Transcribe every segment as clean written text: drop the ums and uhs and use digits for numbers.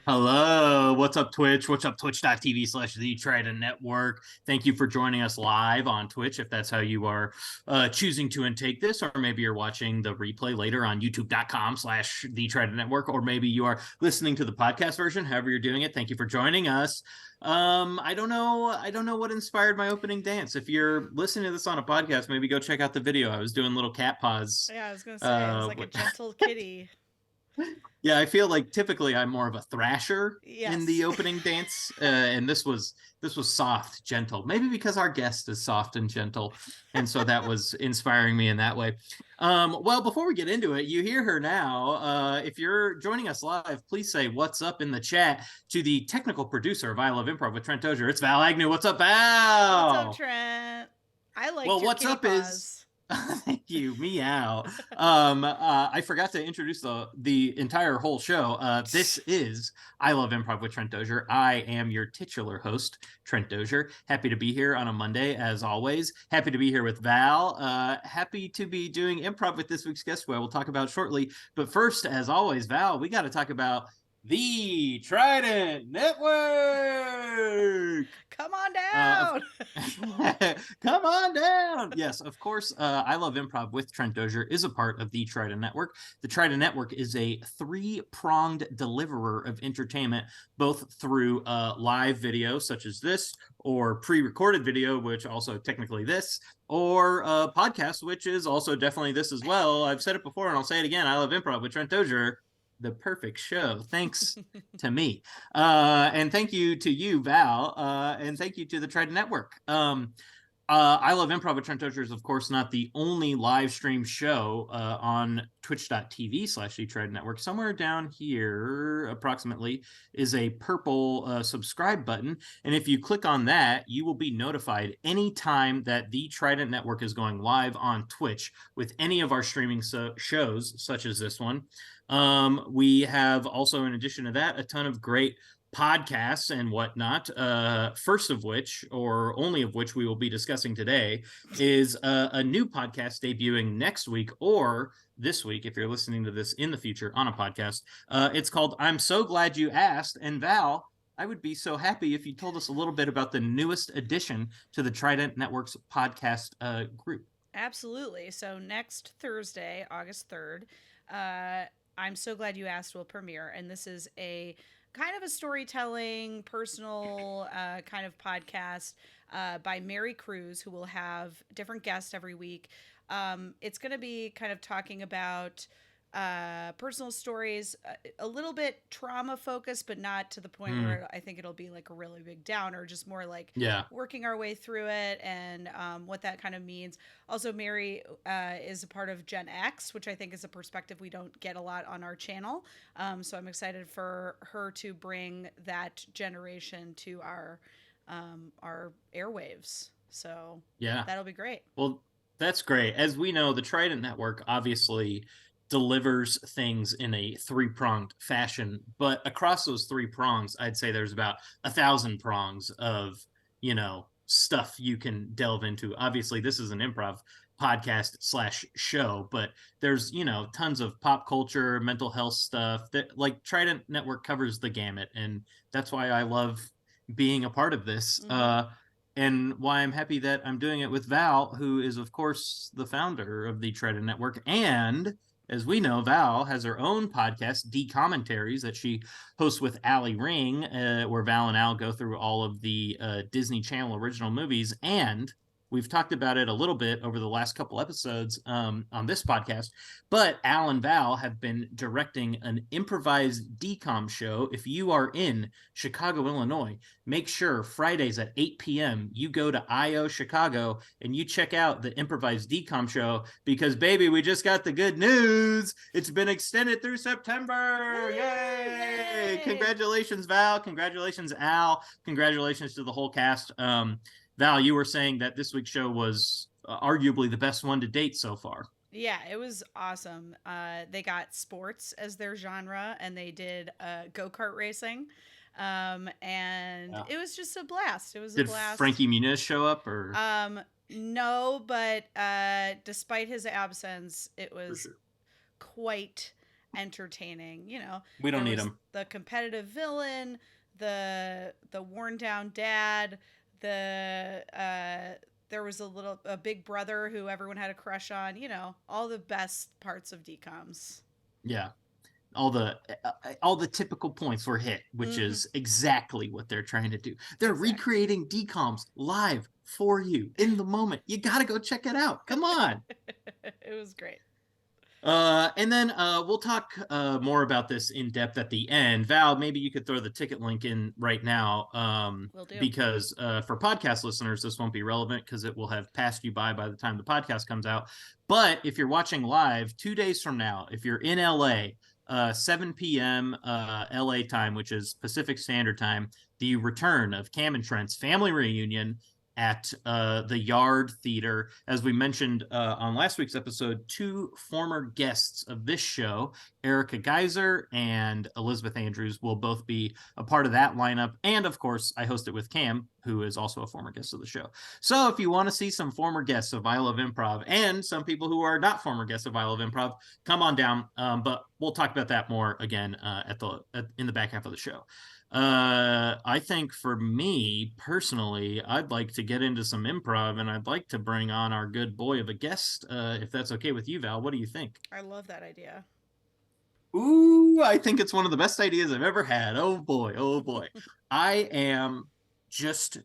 Hello, what's up, Twitch? What's up, twitch.tv/The Trident Network? Thank you for joining us live on Twitch, if that's how you are choosing to intake this, or maybe you're watching the replay later on youtube.com/The Trident Network, or maybe you are listening to the podcast version. However you're doing it, thank you for joining us. I don't know what inspired my opening dance. If you're listening to this on a podcast, maybe go check out the video. I was doing little cat paws. Yeah, I was gonna say it was like a gentle kitty. Yeah, I feel like typically I'm more of a thrasher in Yes. the opening dance, and this was soft, gentle. Maybe because our guest is soft and gentle, and so that was inspiring me in that way. Well, before we get into it, you hear her now. If you're joining us live, please say what's up in the chat to the technical producer of I Love Improv with Trent Dozier. It's Val Agnew. What's up, Val? What's up, Trent? I liked Well, your what's kitty up paws. is thank you, meow. I forgot to introduce the entire whole show. This is I Love Improv with Trent Dozier. I am your titular host, Trent Dozier. Happy to be here on a Monday, as always. Happy to be here with Val. Happy to be doing improv with this week's guest, who I will talk about shortly. But first, as always, Val, we got to talk about the Trident Network. Come on down. Come on down. Yes, of course. I Love Improv with Trent Dozier is a part of the Trident Network. The Trident Network is a three-pronged deliverer of entertainment, both through live video, such as this, or pre-recorded video, which also technically this, or podcast, which is also definitely this as well. I've said it before, and I'll say it again. I Love Improv with Trent Dozier. The perfect show. Thanks to me. And thank you to you, Val. And thank you to the Trident Network. I Love Improv with Trent Dozier is, of course, not the only live stream show on twitch.tv/The Trident Network. Somewhere down here, approximately, is a purple subscribe button. And if you click on that, you will be notified anytime that the Trident Network is going live on Twitch with any of our streaming shows, such as this one. We have also, in addition to that, a ton of great podcasts and whatnot. First of which, or only of which we will be discussing today, is a new podcast debuting next week or this week, if you're listening to this in the future on a podcast. It's called I'm So Glad You Asked. And Val, I would be so happy if you told us a little bit about the newest addition to the Trident Network's podcast group. Absolutely. So next Thursday, August 3rd, I'm So Glad You Asked will premiere, and this is a kind of a storytelling, personal kind of podcast by Mary Cruz, who will have different guests every week. It's going to be kind of talking about personal stories, a little bit trauma focused, but not to the point where I think it'll be like a really big downer, just more like working our way through it and what that kind of means. Also, Mary is a part of Gen X, which I think is a perspective we don't get a lot on our channel. So I'm excited for her to bring that generation to our airwaves. So that'll be great. Well, that's great. As we know, the Trident Network obviously delivers things in a three-pronged fashion, but across those three prongs, I'd say there's about 1,000 prongs of, stuff you can delve into. Obviously, this is an improv podcast / show, but there's, tons of pop culture, mental health stuff that, like, Trident Network covers the gamut. And that's why I love being a part of this. And why I'm happy that I'm doing it with Val, who is, of course, the founder of the Trident Network. And as we know, Val has her own podcast, D-Commentaries, that she hosts with Allie Ring, where Val and Al go through all of the Disney Channel original movies. And we've talked about it a little bit over the last couple episodes on this podcast, but Al and Val have been directing an improvised DCOM show. If you are in Chicago, Illinois, make sure Fridays at 8 p.m. you go to IO Chicago and you check out the improvised DCOM show, because, baby, we just got the good news. It's been extended through September. Yay! Congratulations, Val. Congratulations, Al. Congratulations to the whole cast. Val, you were saying that this week's show was arguably the best one to date so far. Yeah, it was awesome. They got sports as their genre, and they did go-kart racing, and Yeah. it was just a blast. It was a Did blast. Frankie Muniz show up, or No, but despite his absence, it for was sure? quite entertaining. We don't There need was him. the competitive villain, the worn down dad, there was a big brother who everyone had a crush on. All the best parts of DComs. Yeah. All the typical points were hit, which Mm-hmm. is exactly what they're trying to do. They're Exactly. recreating DComs live for you in the moment. You got to go check it out. Come on. It was great. And then we'll talk more about this in depth at the end. Val, maybe you could throw the ticket link in right now, Will do. because for podcast listeners, this won't be relevant because it will have passed you by the time the podcast comes out. But if you're watching live 2 days from now, if you're in LA, 7 p.m. LA time, which is Pacific Standard Time, the return of Cam and Trent's family reunion at the Yard Theater. As we mentioned on last week's episode, two former guests of this show, Erica Geyser and Elizabeth Andrews, will both be a part of that lineup. And of course, I host it with Cam, who is also a former guest of the show. So if you want to see some former guests of I Love Improv and some people who are not former guests of I Love Improv, come on down. But we'll talk about that more again in the back half of the show. I think for me personally, I'd like to get into some improv, and I'd like to bring on our good boy of a guest, if that's okay with you, Val. What do you think? I love that idea. Ooh, I think it's one of the best ideas I've ever had. Oh boy, oh boy. I am just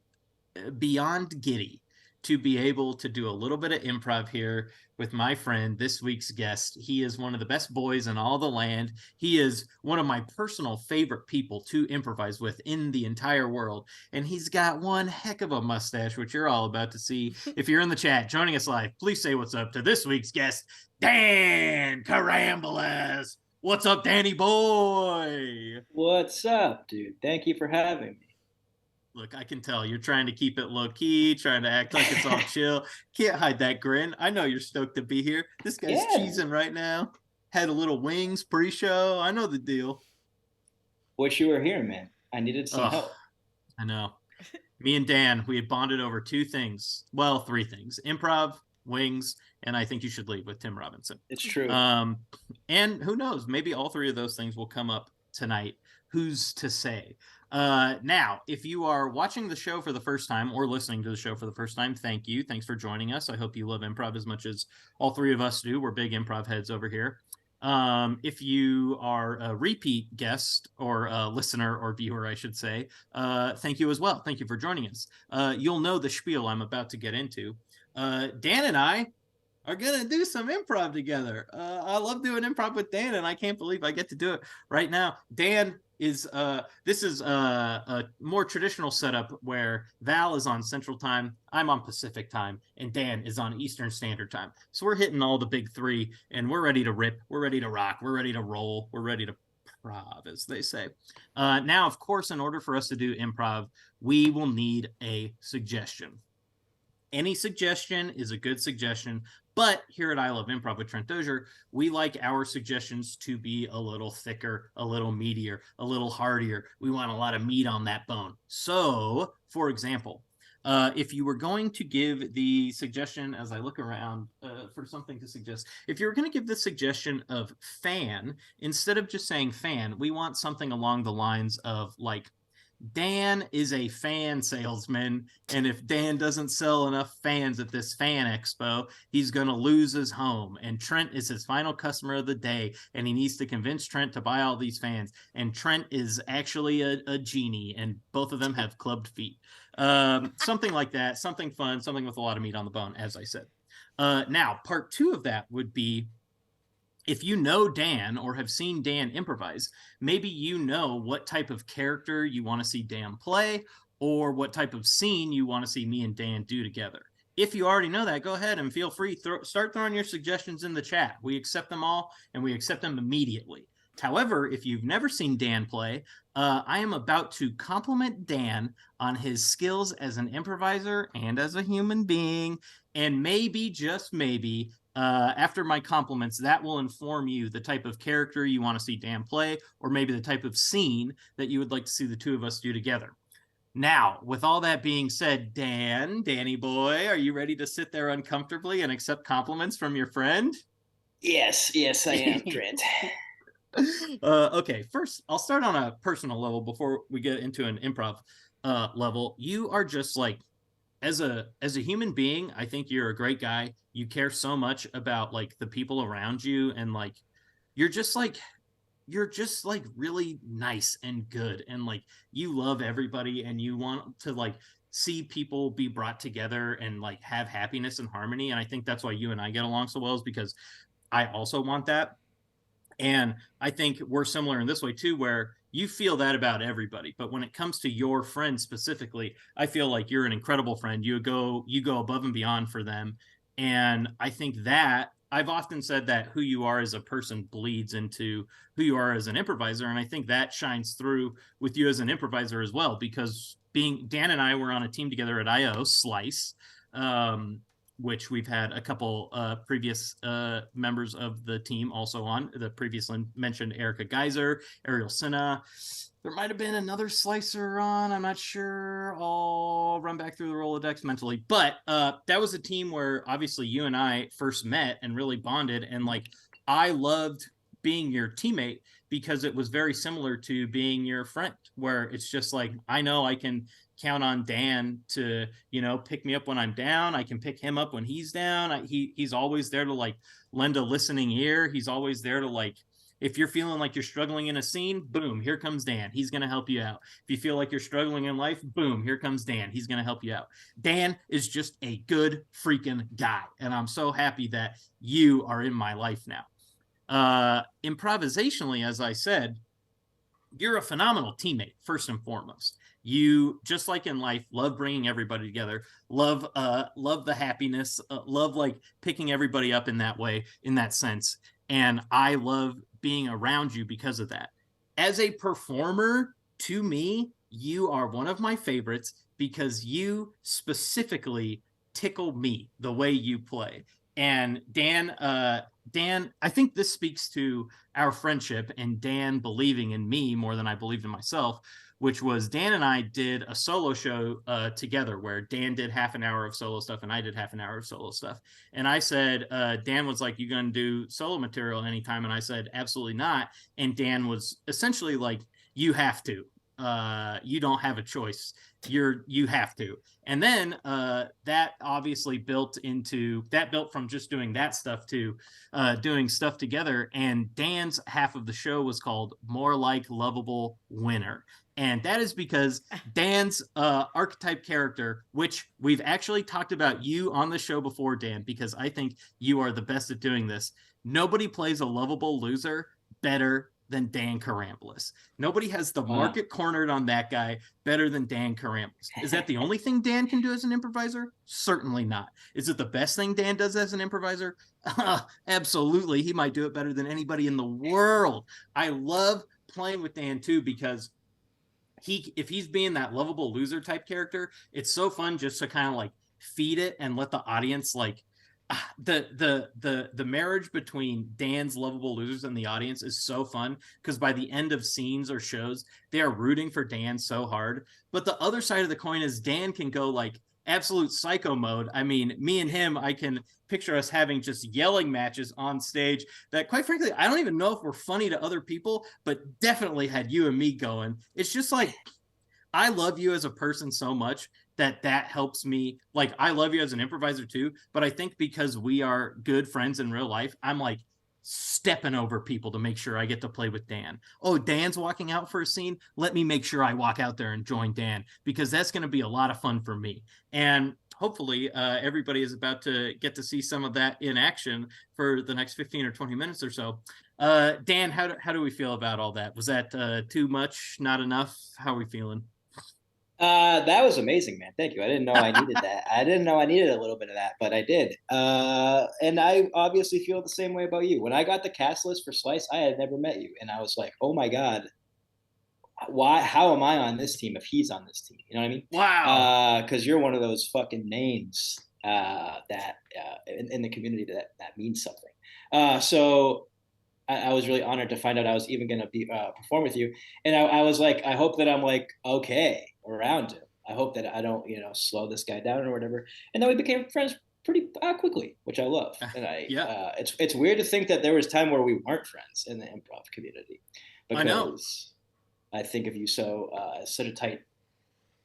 beyond giddy to be able to do a little bit of improv here with my friend, this week's guest. He is one of the best boys in all the land. He is one of my personal favorite people to improvise with in the entire world. And he's got one heck of a mustache, which you're all about to see. If you're in the chat joining us live, please say what's up to this week's guest, Dan Karambelas. What's up, Danny boy? What's up, dude? Thank you for having me. Look, I can tell you're trying to keep it low key, trying to act like it's all chill. Can't hide that grin. I know you're stoked to be here. This guy's cheesing right now. Had a little wings pre-show. I know the deal. Wish you were here, man. I needed some help. I know. Me and Dan, we had bonded over two things. Well, three things: improv, wings, and I think you should leave with Tim Robinson. It's true. And who knows? Maybe all three of those things will come up tonight. Who's to say? Now, if you are watching the show for the first time or listening to the show for the first time, thank you. Thanks for joining us. I hope you love improv as much as all three of us do. We're big improv heads over here. If you are a repeat guest or a listener or viewer, I should say, thank you as well. Thank you for joining us. You'll know the spiel I'm about to get into. Dan and I are gonna do some improv together. I love doing improv with Dan, and I can't believe I get to do it right now. Dan is this is a more traditional setup where Val is on Central Time, I'm on Pacific Time, and Dan is on Eastern Standard Time. So we're hitting all the big three, and we're ready to rip, we're ready to rock, we're ready to roll, we're ready to improv, as they say. Now, of course, in order for us to do improv, we will need a suggestion. Any suggestion is a good suggestion, but here at I Love Improv with Trent Dozier, we like our suggestions to be a little thicker, a little meatier, a little heartier. We want a lot of meat on that bone. So, for example, if you were going to give the suggestion, as I look around for something to suggest, if you were going to give the suggestion of fan, instead of just saying fan, we want something along the lines of like, Dan is a fan salesman, and if Dan doesn't sell enough fans at this fan expo, he's going to lose his home. And Trent is his final customer of the day, and he needs to convince Trent to buy all these fans. And Trent is actually a genie, and both of them have clubbed feet. Something like that, something fun, something with a lot of meat on the bone, as I said. Now, part two of that would be, if you know Dan or have seen Dan improvise, maybe you know what type of character you want to see Dan play or what type of scene you want to see me and Dan do together. If you already know that, go ahead and feel free. Start throwing your suggestions in the chat. We accept them all, and we accept them immediately. However, if you've never seen Dan play, I am about to compliment Dan on his skills as an improviser and as a human being. And maybe, just maybe, after my compliments, that will inform you the type of character you want to see Dan play, or maybe the type of scene that you would like to see the two of us do together. Now, with all that being said, Danny boy, are you ready to sit there uncomfortably and accept compliments from your friend? Yes, I am, Trent. Okay, first I'll start on a personal level before we get into an improv level. You are just like, as a human being, I think you're a great guy. You care so much about like the people around you, and like you're just like you're just like really nice and good, and like you love everybody, and you want to like see people be brought together and like have happiness and harmony. And I think that's why you and I get along so well, is because I also want that. And I think we're similar in this way too, where you feel that about everybody. But when it comes to your friends specifically, I feel like you're an incredible friend. You go above and beyond for them. And I think that I've often said that who you are as a person bleeds into who you are as an improviser. And I think that shines through with you as an improviser as well, because being Dan and I were on a team together at IO Slice. Which we've had a couple previous members of the team also on. The previously mentioned Erica Geyser, Ariel Sinha. There might have been another slicer on. I'm not sure. I'll run back through the Rolodex mentally. But that was a team where obviously you and I first met and really bonded. And like, I loved being your teammate because it was very similar to being your friend, where it's just like, I know I can count on Dan to, pick me up when I'm down. I can pick him up when he's down. He's always there to like lend a listening ear. He's always there to like, if you're feeling like you're struggling in a scene, boom, here comes Dan. He's going to help you out. If you feel like you're struggling in life, boom, here comes Dan. He's going to help you out. Dan is just a good freaking guy. And I'm so happy that you are in my life now. Improvisationally, as I said, you're a phenomenal teammate, first and foremost. You, just like in life, love bringing everybody together, love the happiness, love like picking everybody up in that way, in that sense. And I love being around you because of that. As a performer, to me, you are one of my favorites because you specifically tickle me the way you play. And Dan, I think this speaks to our friendship and Dan believing in me more than I believed in myself, which was Dan and I did a solo show together where Dan did half an hour of solo stuff and I did half an hour of solo stuff. And I said, Dan was like, you going to do solo material anytime? And I said, absolutely not. And Dan was essentially like, you have to. You don't have a choice. You have to. And then that obviously built from just doing that stuff to doing stuff together. And Dan's half of the show was called More Like Lovable Winner. And that is because Dan's archetype character, which we've actually talked about you on the show before, Dan, because I think you are the best at doing this. Nobody plays a lovable loser better than Dan Karambelas. Nobody has the market cornered on that guy better than Dan Karambelas. Is that the only thing Dan can do as an improviser? Certainly not. Is it the best thing Dan does as an improviser? Absolutely. He might do it better than anybody in the world. I love playing with Dan too, because if he's being that lovable loser type character, it's so fun just to kind of like feed it and let the audience like the marriage between Dan's lovable losers and the audience is so fun, because by the end of scenes or shows, they are rooting for Dan so hard. But the other side of the coin is Dan can go like absolute psycho mode. I mean, me and him, I can picture us having just yelling matches on stage that, quite frankly, I don't even know if we're funny to other people, but definitely had you and me going. It's just like, I love you as a person so much that helps me. Like, I love you as an improviser too, but I think because we are good friends in real life, I'm like stepping over people to make sure I get to play with Dan. Oh, Dan's walking out for a scene. Let me make sure I walk out there and join Dan, because that's going to be a lot of fun for me. And hopefully everybody is about to get to see some of that in action for the next 15 or 20 minutes or so. Dan, how do we feel about all that? Was that too much? Not enough? How are we feeling? That was amazing, man. Thank you. I didn't know I needed that. I didn't know I needed a little bit of that, but I did. And I obviously feel the same way about you. When I got the cast list for Slice, I had never met you, and I was like, "Oh my god, why? How am I on this team if he's on this team?" You know what I mean? Wow. Because you're one of those fucking names that in the community that means something. So I was really honored to find out I was even going to be perform with you, and I was like, I hope that I'm like okay around him. I hope that I don't slow this guy down or whatever. And then we became friends pretty quickly, which I love. And Yeah, it's weird to think that there was time where we weren't friends in the improv community, I know. because I think of you so as such a tight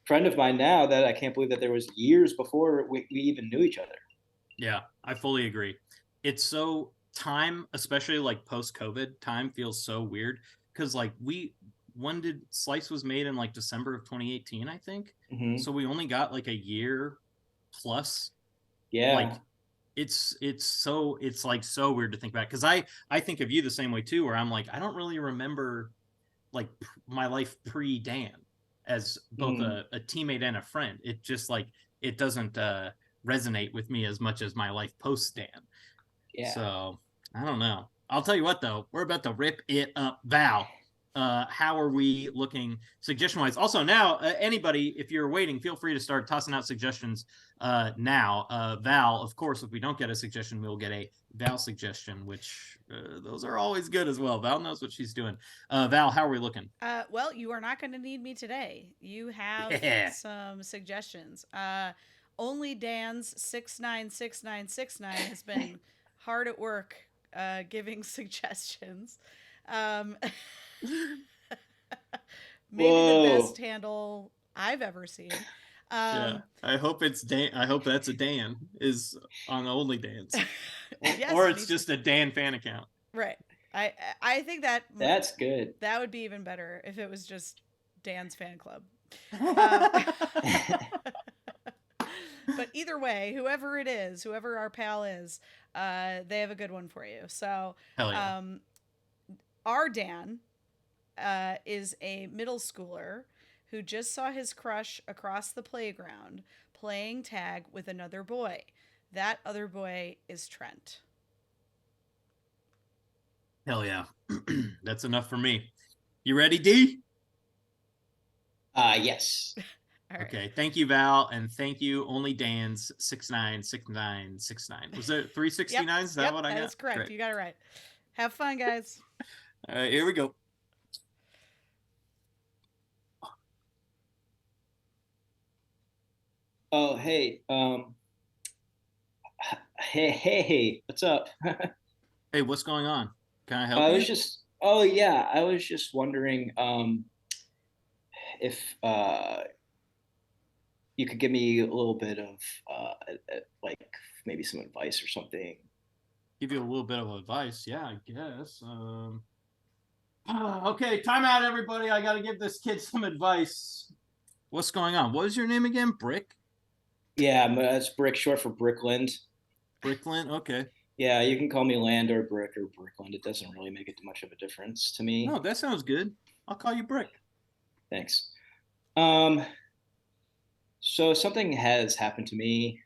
friend of mine now that I can't believe that there was years before we even knew each other. Yeah, I fully agree. It's so time, especially like post COVID, time feels so weird because like when did Slice was made in like December of 2018, I think. Mm-hmm. So we only got like a year plus. Like Yeah. it's like so weird to think back because I think of you the same way too, where I'm like I don't really remember like my life pre Dan as both Mm. a teammate and a friend. It just like it doesn't resonate with me as much as my life post Dan. Yeah. So I don't know. I'll tell you what though, we're about to rip it up. Val, how are we looking suggestion wise? Also now, anybody, if you're waiting, feel free to start tossing out suggestions now. Val, of course, if we don't get a suggestion, we'll get a Val suggestion, which those are always good as well. Val knows what she's doing. Val, how are we looking? Well, you are not going to need me today. You have Yeah. some suggestions. Only Dan's 696969 has been hard at work giving suggestions. Um, maybe the Whoa. best handle I've ever seen. Yeah, I hope it's Dan. I hope that's a Dan is on Only Dan's, Yes, or it's too. just a Dan fan account. Right. I think that That's good. that would be even better if it was just Dan's fan club. Um, but either way, whoever it is, whoever our pal is, they have a good one for you. So, Hell yeah. Our Dan is a middle schooler who just saw his crush across the playground playing tag with another boy. That other boy is Trent. Hell yeah. That's enough for me. You ready, D? Yes. All right. Okay. Thank you, Val, and thank you, Only Dan's 696969. Was it 369? Yep. Is that Yep. what I got? That is correct. Great. You got it right. Have fun, guys. All right, here we go. Oh, hey. Hey, what's up? Hey, what's going on? Can I help I was you? just. Oh yeah, I was just wondering if you could give me a little bit of like maybe some advice or something. Give you a little bit of advice. Yeah, I guess. Okay, time out, everybody. I got to give this kid some advice. What's going on? What was your name again? Brick? Yeah, that's Brick, short for Brickland. Bricklin? Okay. Yeah, you can call me Land or Brick or Brickland. It doesn't really make it much of a difference to me. No, that sounds good. I'll call you Brick. Thanks. Um, so something has happened to me.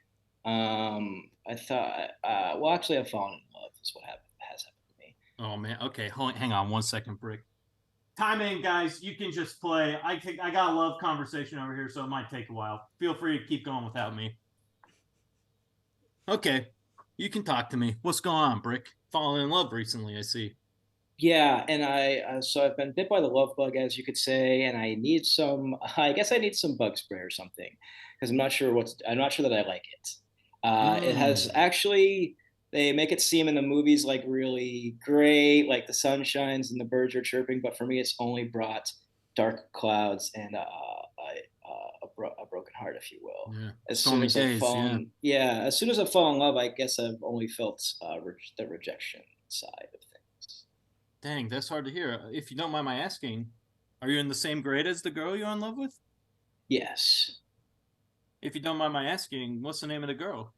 I thought, well, actually, I've fallen in love. Is what has happened to me. Oh man. Okay, hang on one second, Brick. Time in, guys. You can just play. I got a love conversation over here, so it might take a while. Feel free to keep going without me. Okay, you can talk to me. What's going on, Brick? Falling in love recently, I see. Yeah, and so I've been bit by the love bug, as you could say, and I need some. I guess I need some bug spray or something, because I'm not sure that I like it. It has Mm. actually. They make it seem in the movies like really great, like the sun shines and the birds are chirping, but for me, it's only brought dark clouds and a broken heart, if you will. Yeah. As soon Stormy as I've days. Yeah. fallen, yeah, as soon as I've fallen in love, I guess I've only felt the rejection side of things. Dang, that's hard to hear. If you don't mind my asking, are you in the same grade as the girl you're in love with? Yes. If you don't mind my asking, what's the name of the girl?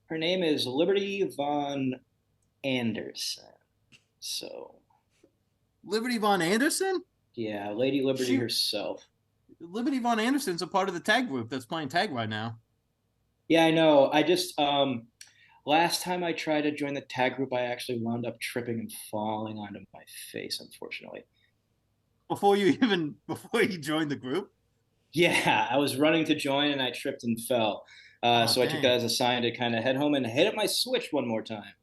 Her name is Liberty Von Anderson. So, Liberty Von Anderson? yeah, Lady Liberty She herself. Liberty Von Anderson's a part of the tag group that's playing tag right now. Yeah, I know. I just last time I tried to join the tag group, I actually wound up tripping and falling onto my face, unfortunately. Before you joined the group. Yeah, I was running to join and I tripped and fell. Oh So I took that dang. as a sign to kind of head home and hit up my Switch one more time.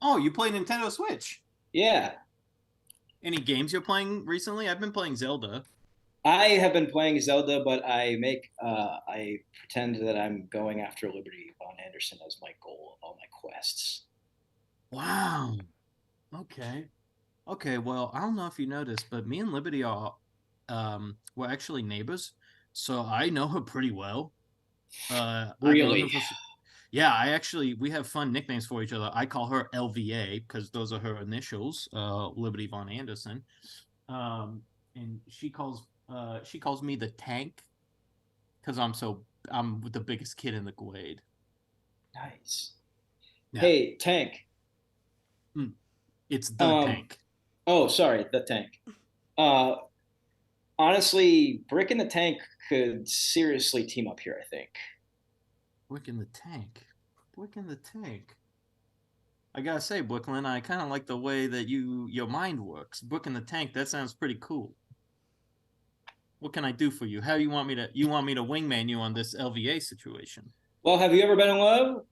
Oh, you play Nintendo Switch. Yeah, Any games you're playing recently? I've been playing Zelda. I have been playing Zelda, but I pretend that I'm going after Liberty Von Anderson as my goal of all my quests. Wow. Okay. Okay, well, I don't know if you noticed, but me and Liberty are we're actually neighbors, so I know her pretty well. I've known her Really? for yeah, we have fun nicknames for each other. I call her LVA because those are her initials, Liberty Von Anderson. Um, and she calls me the tank because I'm the biggest kid in the Glade. Nice. Yeah. Hey, Tank. It's the Um, tank. oh, sorry, the Tank. Uh, honestly, Brick and the Tank could seriously team up here, I think. Brick in the tank. Brick in the tank. I gotta say, Brooklyn, I kind of like the way that your mind works. Brick in the tank. That sounds pretty cool. What can I do for you? How do you want me to? You want me to wingman you on this LVA situation? Well, have you ever been in love?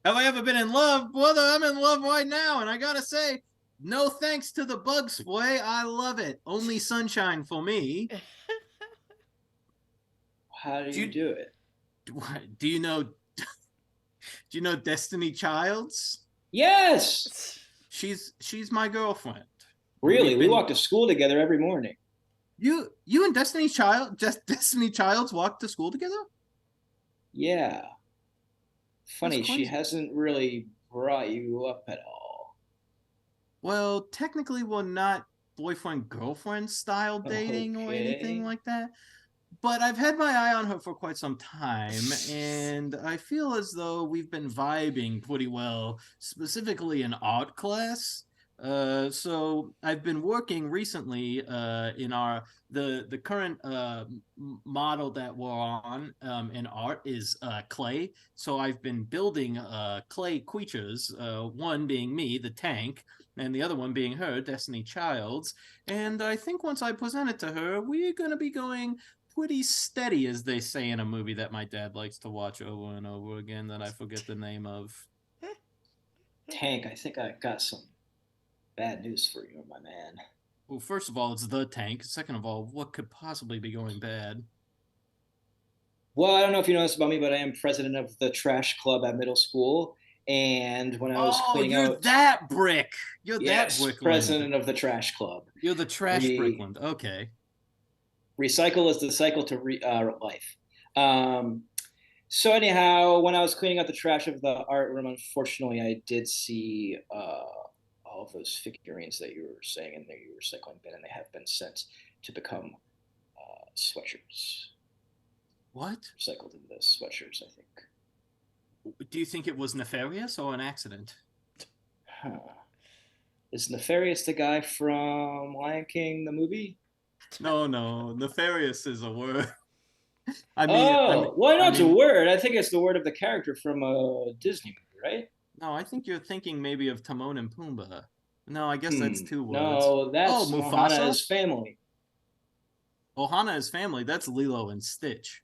Have I ever been in love, brother? I'm in love right now, and I gotta say, no thanks to the bug spray. I love it. Only sunshine for me. How do Do you you do it? do you know Destiny Childs? Yes. She's my girlfriend. Really? We've We been walk to school together every morning. you and Destiny Childs walked to school together? Yeah. That's Funny, she crazy. hasn't really brought you up at all. Well, technically we're not boyfriend girlfriend style dating or anything Okay. like that. But I've had my eye on her for quite some time, and I feel as though we've been vibing pretty well, specifically in art class. So I've been working recently in the current model that we're on in art is clay. So I've been building clay creatures, one being me, the tank, and the other one being her, Destiny Childs. And I think once I present it to her, we're going to be going pretty steady, as they say in a movie that my dad likes to watch over and over again that I forget the name of. Tank, I think I got some bad news for you, my man. Well, first of all, it's the tank. Second of all, what could possibly be going bad? Well, I don't know if you know this about me, but I am president of the trash club at middle school. And when I was Oh, cleaning you're out, that brick. You're that yes, Brickland. president of the trash club. You're the trash Re Brickland. Okay. recycle is the cycle to life. Um, so anyhow, when I was cleaning out the trash of the art room, unfortunately, I did see all of those figurines that you were saying in the recycling bin, and they have been sent to become sweatshirts. What? Recycled into the sweatshirts, I think. Do you think it was nefarious or an accident? Huh. Is Nefarious the guy from Lion King, the movie? No, no. Nefarious is a word. I mean, I mean, Oh, well, I know I it's a mean, word. I think it's the word of the character from a Disney movie, right? no, I think you're thinking maybe of Timon and Pumbaa. No, I guess that's Hmm. two words. No, Oh, that's Mufasa? Mohana's family. Ohana is family. That's Lilo and Stitch.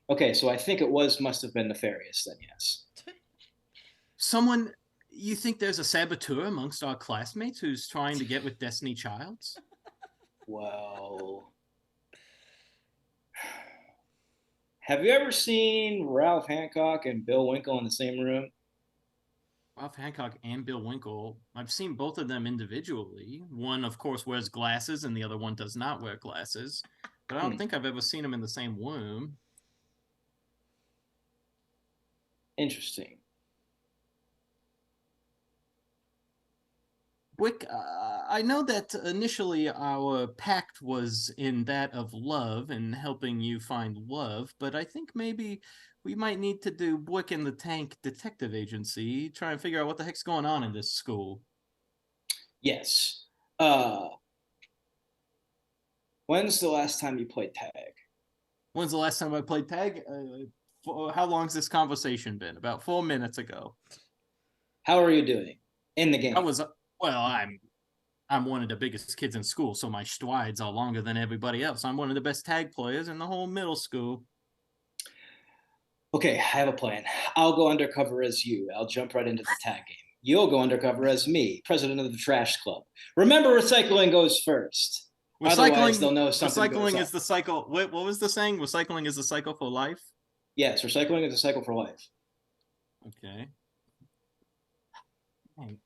Okay, so I think it must have been Nefarious then, yes. Someone, you think there's a saboteur amongst our classmates who's trying to get with Destiny Childs? Well, have you ever seen Ralph Hancock and Bill Winkle in the same room? Ralph Hancock and Bill Winkle. I've seen both of them individually. One, of course, wears glasses, and the other one does not wear glasses. But I don't Hmm. think I've ever seen them in the same room. Interesting. Wick, I know that initially our pact was in that of love and helping you find love, but I think maybe we might need to do Wick in the Tank Detective Agency, try and figure out what the heck's going on in this school. Yes. Uh, When's the last time you played tag? When's the last time I played tag? How long's this conversation been? About 4 minutes ago. How are you doing in the game? I'm one of the biggest kids in school, so my strides are longer than everybody else. I'm one of the best tag players in the whole middle school. Okay, I have a plan. I'll go undercover as you. I'll jump right into the tag game. You'll go undercover as me, president of the trash club. Remember, recycling goes first. Otherwise, they'll know something goes Recycling is the cycle. What was the saying? Recycling is the cycle for life? Yes, recycling is a cycle for life. Okay.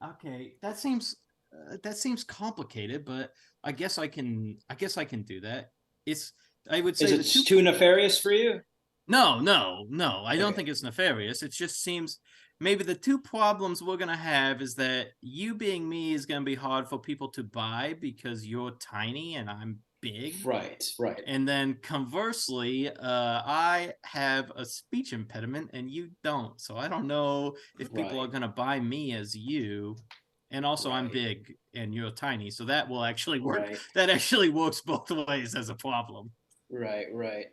Okay, that seems complicated, but I guess I can do that. I would say it's too nefarious for you? No. I don't think it's nefarious. It just seems maybe the two problems we're gonna have is that you being me is gonna be hard for people to buy because you're tiny and I'm big. Right. And then conversely, I have a speech impediment and you don't. So I don't know if people are gonna buy me as you. And also I'm big and you're tiny. So that will actually work. That actually works both ways as a problem. Right.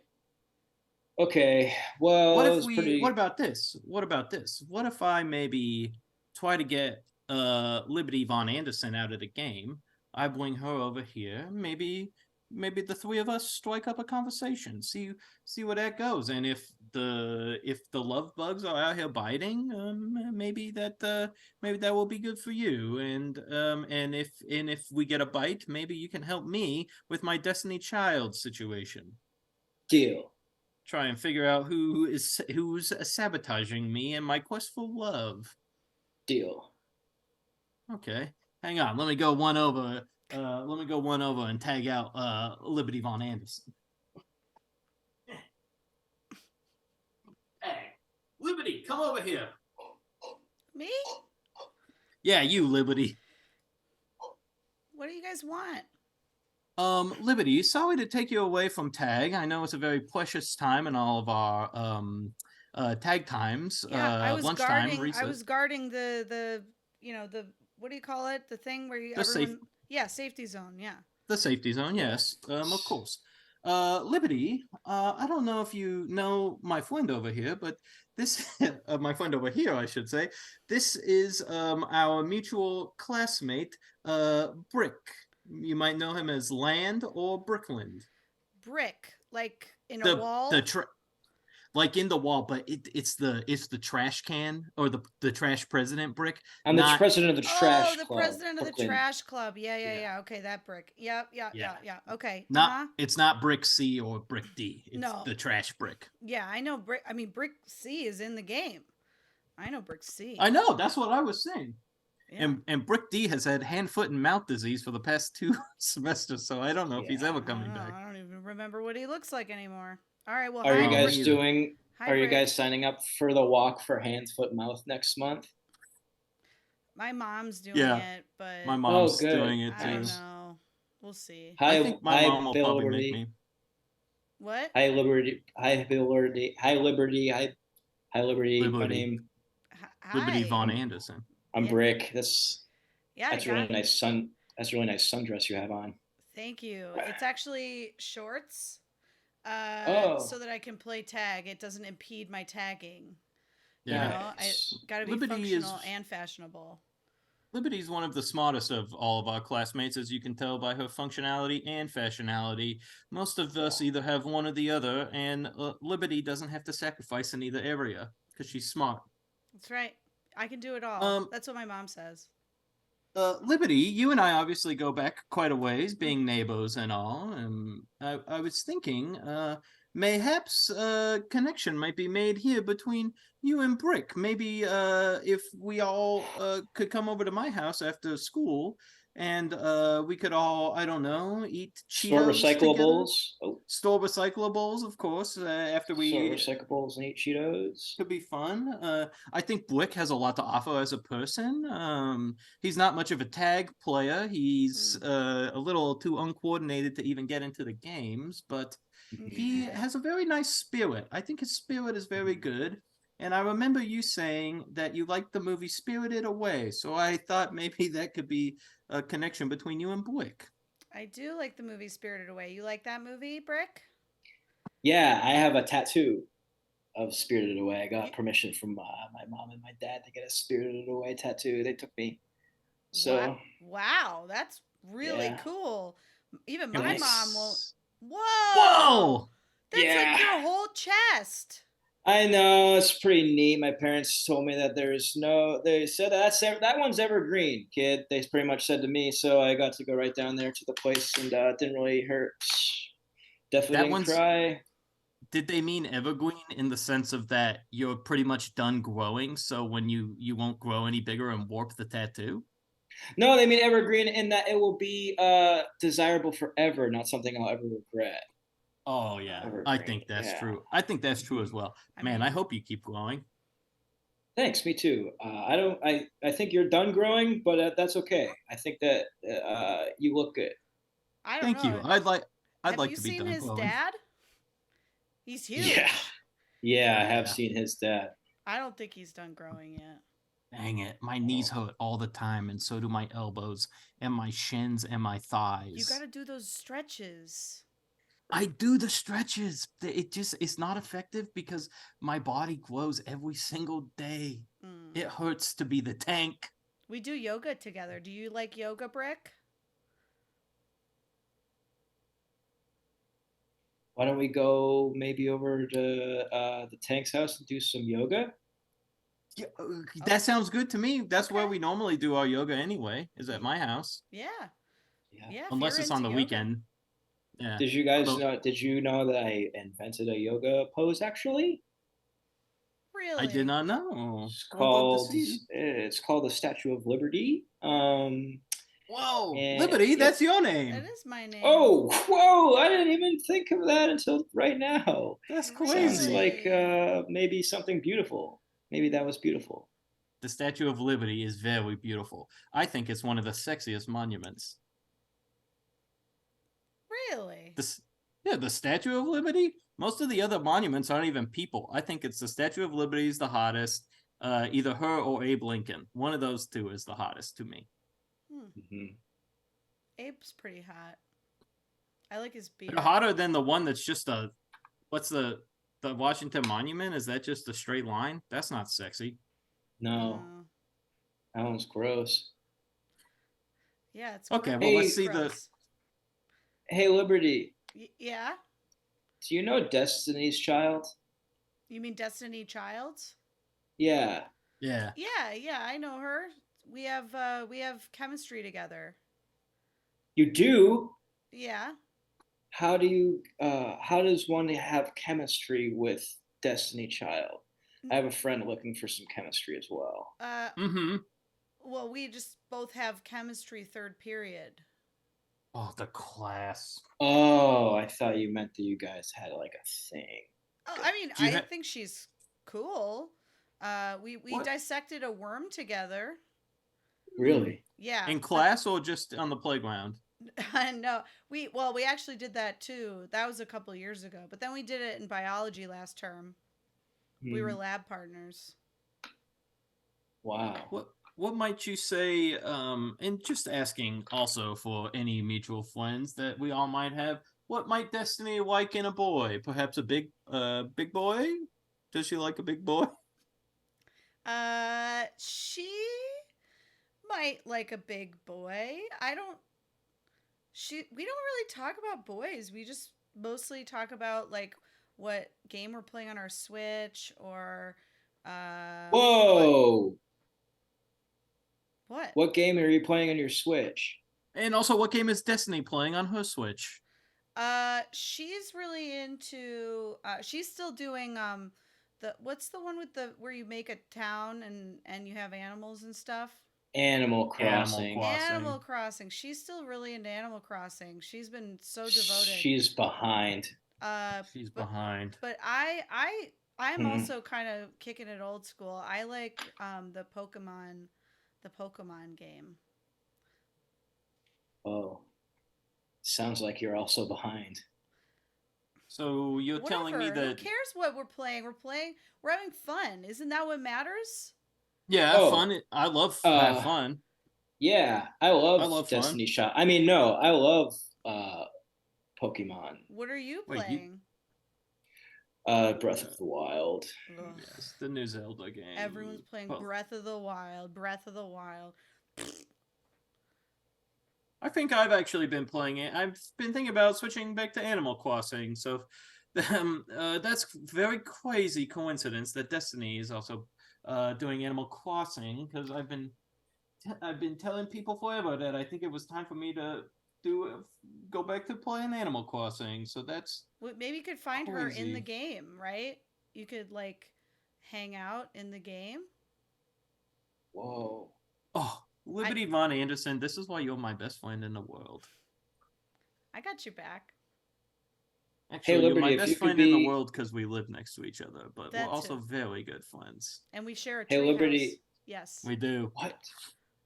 Okay. Well, what about this? What if I maybe try to get Liberty Von Anderson out of the game? I bring her over here. Maybe the three of us strike up a conversation. See where that goes. And if the love bugs are out here biting, maybe that will be good for you. And if we get a bite, maybe you can help me with my Destiny Child situation. Deal. Try and figure out who's sabotaging me and my quest for love. Deal. Okay, hang on. Let me go one over and tag out Liberty Von Anderson. Hey, Liberty, come over here. Me? Yeah, you, Liberty. What do you guys want? Liberty, sorry to take you away from tag. I know it's a very precious time in all of our tag times. Yeah, I was guarding. Recess. I was guarding the what do you call it? The thing where safety zone. Yeah. The safety zone, yes, of course. Liberty, I don't know if you know my friend over here, but this, my friend over here, I should say, this is our mutual classmate, Brick. You might know him as Land or Brickland. Brick, like in a wall? Like in the wall, but it's the trash can or the trash president Brick. I'm the president of the trash club. Oh, the president of the trash club. Yeah. Okay, that Brick. Yep. Okay. It's not Brick C or Brick D. It's the trash Brick. Yeah, I know Brick. I mean, Brick C is in the game. I know Brick C. I know. That's what I was saying. Yeah. And Brick D has had hand, foot, and mouth disease for the past 2 semesters, so I don't know if he's ever coming back. I don't even remember what he looks like anymore. All right, well, are you guys signing up for the walk for hand, foot, mouth next month? My mom's doing it, but my mom's doing it too. I don't know. We'll see. I think my mom will probably make me. What? Hi Liberty. My name. Liberty Von Anderson. I'm Brick. That's really nice That's really nice sundress you have on. Thank you. It's actually shorts, so that I can play tag. It doesn't impede my tagging. Yeah, I got to be functional and fashionable. Liberty's one of the smartest of all of our classmates, as you can tell by her functionality and fashionality. Most of us either have one or the other, and Liberty doesn't have to sacrifice in either area because she's smart. That's right. I can do it all. That's what my mom says. Liberty, you and I obviously go back quite a ways, being neighbors and all. I was thinking, mayhaps a connection might be made here between you and Brick. Maybe if we all could come over to my house after school, and we could all, I don't know, eat Cheetos. Store recyclables, of course. After we store recyclables and eat Cheetos, could be fun. I think Brick has a lot to offer as a person. He's not much of a tag player. He's a little too uncoordinated to even get into the games, but he has a very nice spirit. I think his spirit is very good. And I remember you saying that you liked the movie Spirited Away, so I thought maybe that could be a connection between you and Brick. I do like the movie Spirited Away. You like that movie, Brick? Yeah, I have a tattoo of Spirited Away. I got permission from my mom and my dad to get a Spirited Away tattoo. They took me. Wow, So wow, that's really yeah, cool. Even and my I mom won't. Nice. Whoa, Whoa! that's like yeah. your whole chest. I know it's pretty neat. My parents told me that there's no. They said that one's evergreen, kid. They pretty much said to me, so I got to go right down there to the place, and it didn't really hurt. Definitely That didn't one's. cry. Did they mean evergreen in the sense of that you're pretty much done growing, so when you won't grow any bigger and warp the tattoo? No, they mean evergreen in that it will be desirable forever, not something I'll ever regret. Oh yeah, I Evergreen, think that's yeah. true. I think that's true as well. I Man, I mean, hope you keep growing. Thanks, me too. I don't. I think you're done growing, but that's okay. I think that you look good. I don't Thank you. know. I'd Have like you to be seen done his growing. dad? He's Yeah, huge. yeah. I have Yeah. seen his dad. I don't think he's done growing yet. Dang it. My knees Oh. hurt all the time, and so do my elbows, and my shins, and my You got thighs. to do those stretches. I do the stretches. It's not effective because my body grows every single day. Mm. It hurts to be the tank. We do yoga together. Do you like yoga, Brick? Why don't we go maybe over to the tank's house and do some yoga? Yeah, Oh, that sounds good to me. That's where okay. we normally do our yoga anyway, is at Y- my house. Yeah. Yeah. Yeah, if you're Unless it's on into the yoga. weekend. Yeah. Did you guys Although know? Did you know that I invented a yoga pose? Actually, I did Really? not know. it's I would love to called see. it's called the Statue of Liberty. Whoa, And Liberty, yep. that's your That name. is my name. Oh, whoa! I didn't even think of that until right now. That's Sounds crazy. like Really? maybe something beautiful. Maybe that was beautiful. The Statue of Liberty is very beautiful. I think it's one of the sexiest monuments. Really? This, yeah, the Statue of Liberty. Most of the other monuments aren't even people. I think it's the Statue of Liberty is the hottest. Either her or Abe Lincoln. One of those two is the hottest to me. Hmm. Hmm. Abe's pretty hot. I like his They're beard. hotter than the one that's just a. What's the Washington Monument? Is that just a straight line? That's not sexy. No, No. that one's gross. Yeah, it's Okay, gross. well let's Hey, see the. Gross. hey, Liberty. Yeah? Do you know Destiny's Child? You mean Destiny Child? Yeah, Yeah, Yeah, yeah, I know her. We have chemistry together. you do. Yeah. How do you? How does one have chemistry with Destiny Child? I have a friend looking for some chemistry as well. Uh mm-hmm. well, we just both have chemistry third period. Oh, the class. Oh, I thought you meant that you guys had like a thing. Oh, I mean, Do you I have think she's cool. We what dissected a worm together. Really? Yeah, in but class or just on the playground? no, we actually did that too. That was a couple years ago. But then we did it in biology last term. We were Hmm. lab partners. Wow. What might you say? And just asking also for any mutual friends that we all might have. What might Destiny like in a boy? Perhaps a big boy? Does she like a big boy? She might like a big boy. I don't. We don't really talk about boys. We just mostly talk about like what game we're playing on our Switch or what Whoa! what. What game are you playing on your Switch? And also, what game is Destiny playing on her Switch? She's really into. She's still doing the what's the one with the where you make a town and you have animals and stuff. Animal Animal Crossing. Crossing. Animal Crossing. She's still really into Animal Crossing. She's been so devoted. She's behind. Uh, She's but behind. I'm Hmm. also kind of kicking it old school. I like the Pokemon game. Oh, sounds like you're also behind. So you're telling me Whatever. Who that cares what we're playing? We're playing. We're having fun. Isn't that what matters? yeah, Oh, fun. I love have uh, fun. Yeah, I I love love fun. Destiny Child. I mean, no, I love Pokemon. What are you Wait, you? playing? Breath of the Wild. Ugh. Yes, the new Zelda Everyone's game. playing Well, Breath of the Wild. Breath of the Wild. I think I've actually been playing it. I've been thinking about switching back to Animal Crossing. So, that's very crazy coincidence that Destiny is also doing Animal Crossing because I've been telling people forever that I think it was time for me to do go back to playing Animal Crossing. So that's Maybe you could find her in the crazy. game, right? You could like hang out in the game. Whoa. Oh, I Liberty Von Anderson, this is why you're my best friend in the world. I got you back. Hey, Actually, you're my Liberty, if you best could friend in the be, world because we live next to each other, but we're That also too. very good friends. And we share a hey, tree house. Liberty, Yes. We do. what?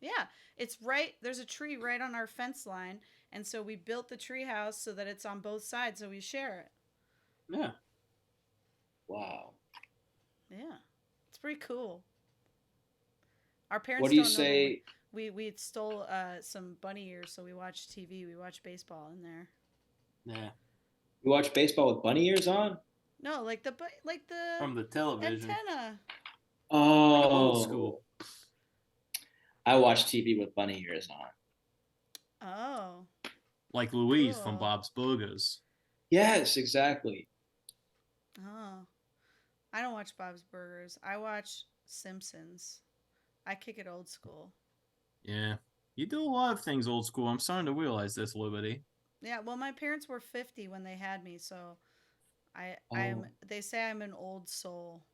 Yeah. It's right there's a tree right on our fence line, and so we built the tree house so that it's on both sides so we share it. Yeah. Wow. Yeah. It's pretty cool. Our What parents do you don't know that say? we stole some bunny ears, so we watch TV. We watch baseball in there. Yeah. You watch baseball with bunny ears on? No, like the From the television. antenna. Old school. Oh, I watch TV with bunny ears on. Oh, Like Louise from cool. Bob's Burgers. Yes, exactly. Oh, I don't watch Bob's Burgers. I watch Simpsons. I kick it old school. Yeah. You do a lot of things old school. I'm starting to realize this, Liberty. Yeah, well, my parents were 50 when they had me, so I'm. Oh, They say I'm an old soul.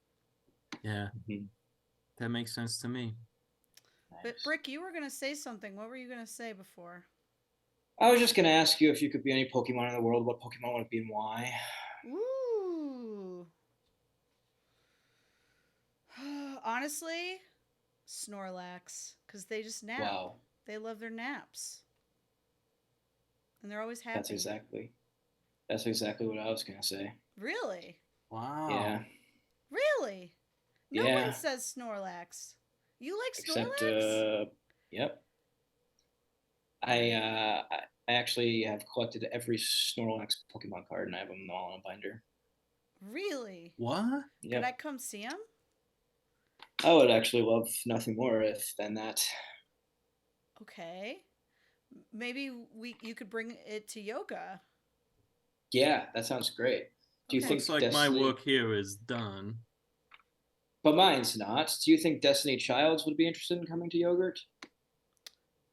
Yeah. mhm. That makes sense to me. But Nice. Brick, you were gonna say something. What were you gonna say before? I was just gonna ask you if you could be any Pokemon in the world, what Pokemon would it be and why? Ooh. Honestly, Snorlax, because they just nap. Wow, They love their naps, and they're always that's happy. exactly that's exactly what I was gonna say. Really? Yeah, Wow. Really? No one yeah. says Snorlax. You like Except, Snorlax? yep. I Wow. uh, I I actually have collected every Snorlax Pokemon card, and I have them all in a binder. Really? What? Could I Yep. come see him? I would actually love nothing more if than that. Okay. Maybe we you could bring it to yoga. Yeah, that sounds great. Do you Okay. Looks think like my work Destiny? here is done. But mine's not. Do you think Destiny Childs would be interested in coming to Yogurt?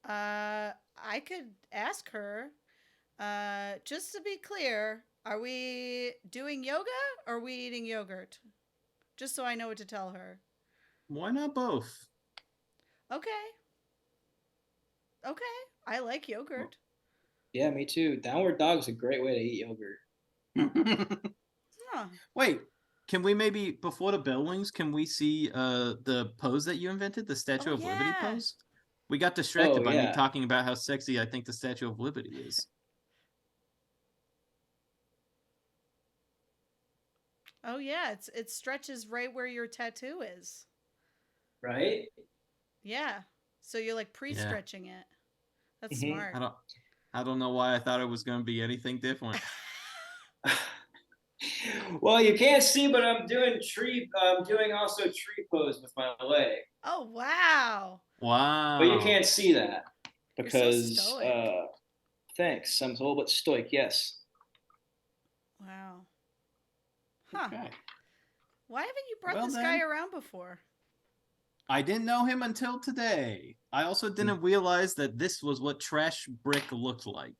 I could ask her. Just to be clear, are we doing yoga or are we eating yogurt? Just so I know what to tell her. Why not both? Okay. Okay. I like Well, yogurt. Yeah, me too. Downward dog is a great way to eat yogurt. Huh. Wait, can we maybe before the bell rings, can we see the pose that you invented, the Oh Statue of Liberty yeah. pose? We got distracted Oh by me yeah. talking about how sexy I think the Statue of Liberty is. Oh yeah. It stretches right where your tattoo is. Right? Yeah. So you're like Yeah. pre-stretching it. That's Hmm. smart. I don't I don't know why I thought it was gonna be anything different. Well, you can't see, but I'm doing tree. I'm doing also tree pose with my leg, Oh wow. but you Wow. can't see that You're so because. stoic. Thanks. I'm a little bit stoic. Yes. Wow. Huh. Okay. Why haven't you brought Well this guy then, around before? I didn't know him until today. I also didn't realize that this was what Trash Brick looked like.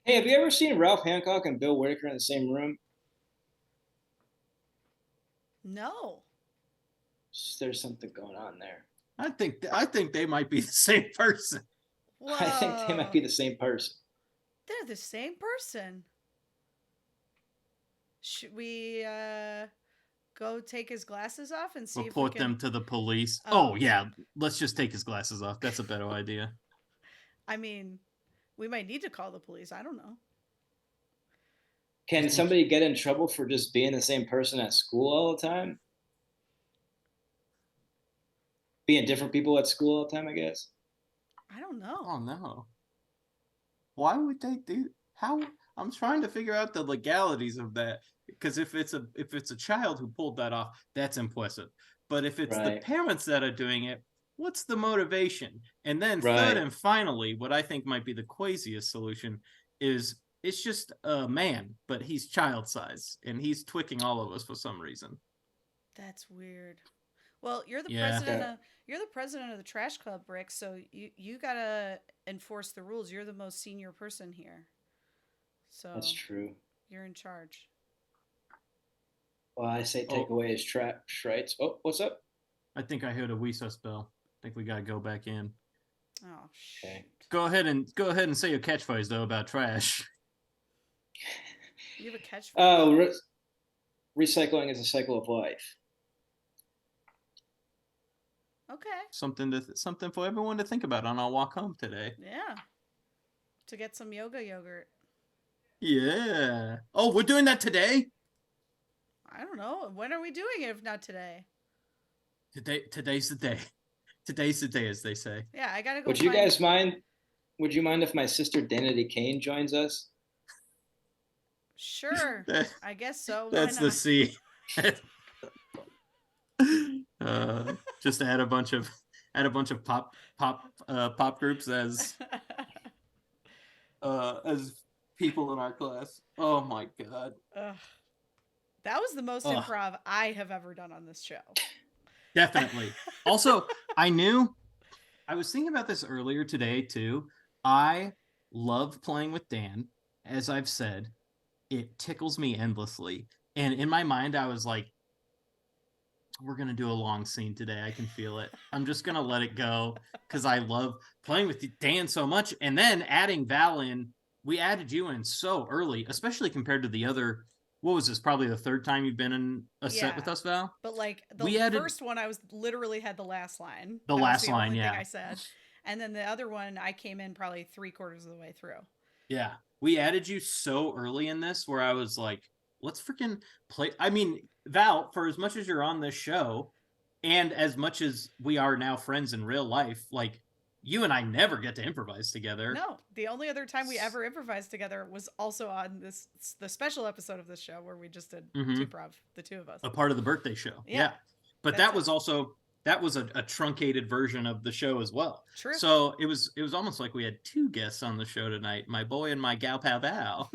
Hey, have you ever seen Ralph Hancock and Bill Whitaker in the same room? No. There's something going on there. I think they might be the same person. I think they might be Whoa. the same person. They're the same person. Should we go take his glasses off and see if we Report can? them to the police. Oh, Oh yeah, let's just take his glasses off. That's a better idea. I mean, we might need to call the police. I don't know. Can somebody get in trouble for just being the same person at school all the time? being different people at school all the time, I guess. I don't know. Oh no. Why would they do how I'm trying to figure out the legalities of that, because if it's a child who pulled that off, that's impressive. But if it's the Right. parents that are doing it, what's the motivation? And then third Right. and finally, what I think might be the craziest solution is it's just a man, but he's child size and he's twicking all of us for some reason. That's weird. Well, Yeah. you're the president of the trash club, Rick. So you gotta enforce the rules. You're the most senior person here, That's so true. you're in charge. Well, I say take Oh, away his trash rights. Oh, what's up? I think I heard a recess bell. I think we gotta go back in. Oh Okay. shoot! Go ahead and say your catchphrase though about trash. You have a catchphrase. Oh, recycling is a cycle of life. Okay. Something for everyone to think about on our walk home today. Yeah. To get some yoga yogurt. Yeah. Oh, we're doing that today? I don't know. When are we doing it if not today? Today's the day. Today's the day, as they say. Yeah, I gotta go. Would you guys mind? Would you mind if my sister Danity Kane joins us? Sure. That- I guess so. Why That's the not? C. Just add a bunch of pop groups as people in our class. Oh my god. Ugh. That was the most Ugh. improv I have ever done on this show. Definitely. Also, I was thinking about this earlier today too. I love playing with Dan. As I've said, it tickles me endlessly. And in my mind, I was like, we're going to do a long scene today. I can feel it. I'm just going to let it go because I love playing with Dan so much. And then adding Val in, we added you in so early, especially compared to the other. What was this? Probably the third time you've been in a set with us, Val? But like We added first one, I was literally had the last line. the That last was the line, only yeah. thing I said. And then the other one, I came in probably 3/4 of the way through. Yeah. We added you so early in this where I was like, let's freaking play. I mean, Val, for as much as you're on this show and as much as we are now friends in real life, like you and I never get to improvise together. No, the only other time we ever improvised together was also on the special episode of this show where we just did improv, the two of us. A part of the birthday show. Yeah. But that was also a truncated version of the show as well. True. So it was almost like we had two guests on the show tonight, my boy and my gal pal Val.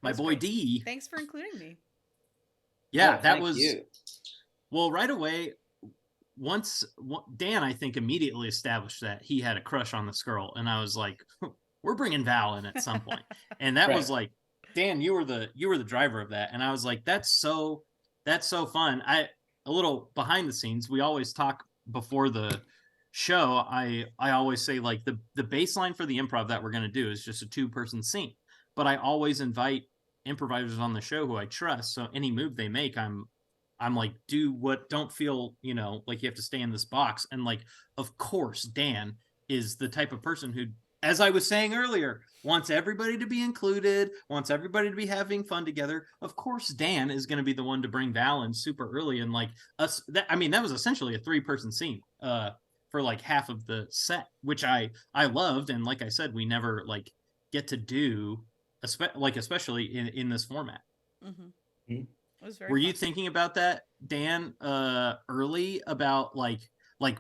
My boy great. D. Thanks for including me. Yeah, Oh, that was you. Well, right away, Dan, I think, immediately established that he had a crush on this girl, and I was like, "We're bringing Val in at some point," and that was like, Dan, you were the driver of that, and I was like, that's so fun. A little behind the scenes, we always talk before the show. I always say like the baseline for the improv that we're going to do is just a 2-person scene, but I always invite improvisers on the show who I trust, so any move they make, I'm like, don't feel, like you have to stay in this box. And like, of course, Dan is the type of person who, as I was saying earlier, wants everybody to be included, wants everybody to be having fun together. Of course, Dan is going to be the one to bring Val in super early. And like us, that was essentially a 3-person scene for like half of the set, which I loved. And like I said, we never like get to do, especially in this format. Mm-hmm. It was very Were fun. you thinking about that, Dan, early about like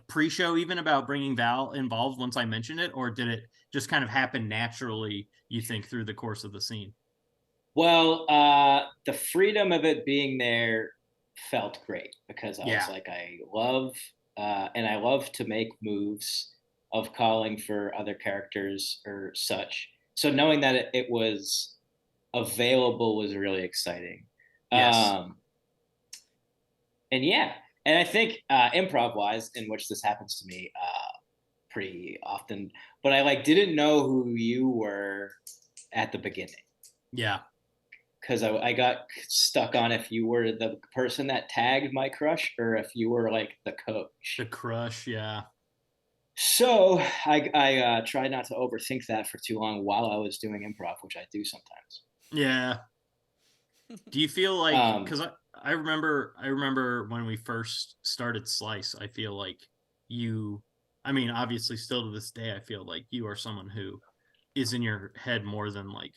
pre-show, even about bringing Val involved once I mentioned it, or did it just kind of happen naturally, you think, through the course of the scene? Well, the freedom of it being there felt great because I was like, I love to make moves of calling for other characters or such. So knowing that it was available was really exciting. Yes. And yeah, and I think improv wise, in which this happens to me pretty often, but I like didn't know who you were at the beginning. Yeah. Because I got stuck on if you were the person that tagged my crush or if you were like the coach. The crush, yeah. So I tried not to overthink that for too long while I was doing improv, which I do sometimes. Yeah. Do you feel like, because I remember when we first started Slice, I feel like you, I mean, obviously still to this day, I feel like you are someone who is in your head more than like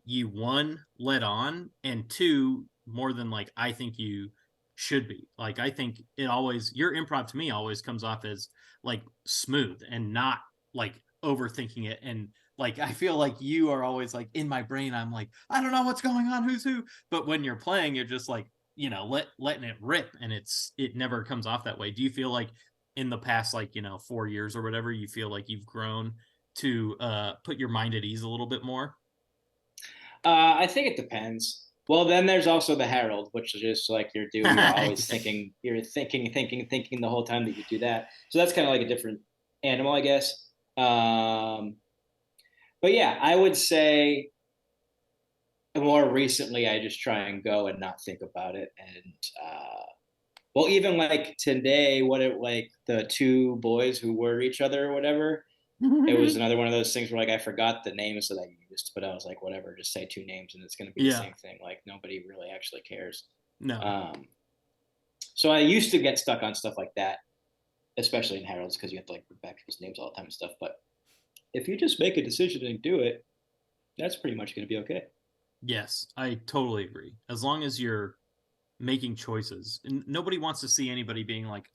you, one, let on, and two, more than like I think you should be. Like I think it always, your improv to me always comes off as like smooth and not like overthinking it. And like I feel like you are always like in my brain, I'm like, I don't know what's going on, who's who. But when you're playing, you're just like, you know, letting it rip, and it never comes off that way. Do you feel like in the past, like, you know, 4 years or whatever, you feel like you've grown to put your mind at ease a little bit more? I think it depends. Well, then there's also the Herald, which is just like you're always thinking, thinking the whole time that you do that. So that's kind of like a different animal, I guess. But yeah, I would say more recently, I just try and go and not think about it. And well, even like today, what it like the two boys who were each other or whatever, it was another one of those things where like I forgot the names that I used, but I was like, whatever, just say two names and it's going to be the Yeah. same thing. Like nobody really actually cares. No. So I used to get stuck on stuff like that, especially in Heralds, because you have to like bring back people's names all the time and stuff. But if you just make a decision and do it, that's pretty much going to be okay. Yes, I totally agree. As long as you're making choices, and nobody wants to see anybody being like,